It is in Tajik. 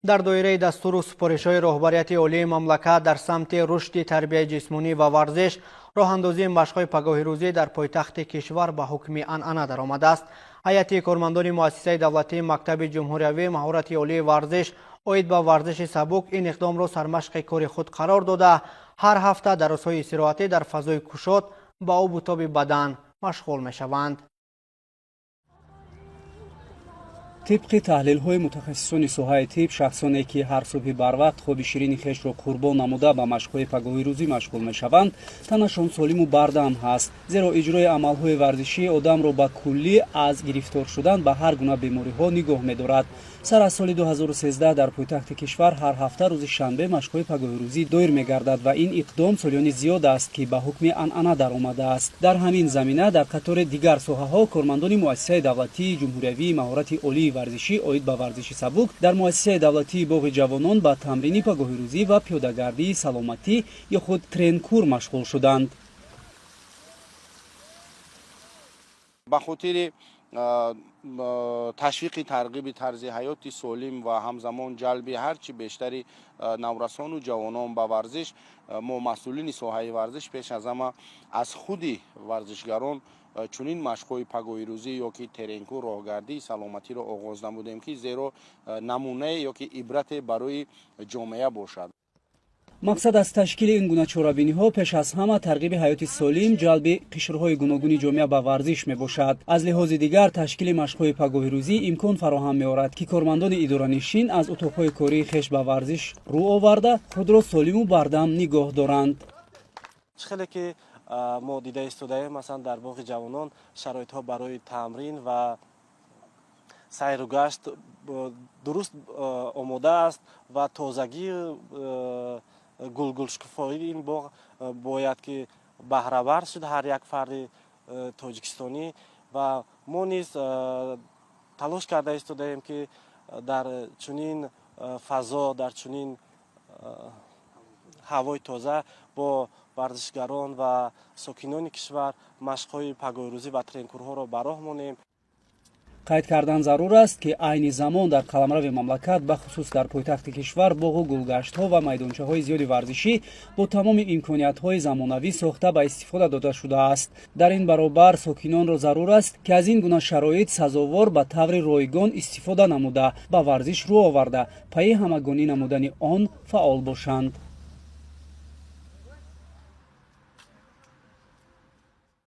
дар доираи дастуру супоришҳои роҳбарияти олии мамлакат дар самти рушди тарбияи ҷисмонӣ ва варзиш роҳандозии машқҳои пагоҳирӯзӣ дар пойтахти кишвар ба ҳукми анъана даромадааст. ҳайати кормандони муассисаи давлатии мактаби ҷумҳуриявӣ маҳорати олии варзиш оид ба варзиши сабук ин иқдомро сармашқи кори худ қарор дода, ҳар ҳафта дар рӯзҳои истироҳатӣ дар фазои кушод ба обу тоби бадан машғул мешаванд. طبق таҳлилҳои мутахассисони соҳаи тиб, шахсоне ки ҳар субҳи барвақт хоби ширини хешро қурбон намуда ба машқҳои пагоҳирӯзӣ машғул мешаванд, танашон солиму бардам ҳаст, зеро иҷрои амалҳои варзишӣ одамро ба куллӣ аз гирифтор шудан ба ҳар гуна бемориҳо нигоҳ медорад. сар аз соли 2013 дар пойтахти кишвар ҳар ҳафта рӯзи шанбе машқҳои пагоҳирӯзӣ доир мегардад ва ин иқдом солиёни зиёд аст ки ба ҳукми анъана даромадааст. дар ҳамин замина дар қатори дигар соҳаҳо кормандони муассисаи давлатии ҷумҳуриявии маҳорати олии варзишӣ оид ба варзиши сабук дар муассисаи давлатии боғи ҷавонон ба тамрини пагоҳирӯзӣ ва пиёдагардии саломатӣ ё худ тренкур машғул шуданд. ба хотири ташвиқи тарғиби тарзи ҳаёти солим ва ҳамзамон ҷалби ҳарчи бештари наврасону ҷавонон ба варзиш, мо масъулини соҳаи варзиш пеш аз ҳама аз худи варзишгарон чунин машқҳои пагоҳирӯзӣ ё ки теренку роҳгардии саломатиро оғоз намудем ки зеро намунае ё ки ибрате барои ҷомеа бошад. мақсад аз ташкили ин гуна чорабиниҳо пеш аз ҳама тарғиби ҳаёти солим, ҷалби қишрҳои гуногуни ҷомеа ба варзиш мебошад. аз лиҳози дигар ташкили машқҳои пагоҳирӯзӣ имкон фароҳам меорад ки кормандони идоранишин аз утоқҳои кории хеш ба варзиш рӯ оварда худро солиму бардам нигоҳ доранд. хеле ки мо дида истодаем, масалан дар боғи ҷавонон шароитҳо барои тамрин ва сайру гашт дуруст омода аст ва тозагии гулшукуфоии ин боғ бояд ки баҳравар шуд ҳар як фарди тоҷикистонӣ ва мо низ талош карда истодаем ки дар чунин фазо, дар чунин ҳавои тоза бо варзишгарон ва сокинони кишвар машқҳои пагоҳирӯзӣ ва тренкурҳоро ба роҳ монем. қайд кардан зарур аст ки айни замон дар қаламрави мамлакат бахусус дар пойтахти кишвар боғу гулгаштҳо ва майдончаҳои зиёди варзишӣ бо тамоми имкониятҳои замонавӣ сохта ба истифода дода шудааст. дар ин баробар сокинонро зарур аст ки аз ин гуна шароит сазовор ба таври ройгон истифода намуда ба варзиш рӯ оварда пайи ҳамагонӣ намудани он фаъол бошанд.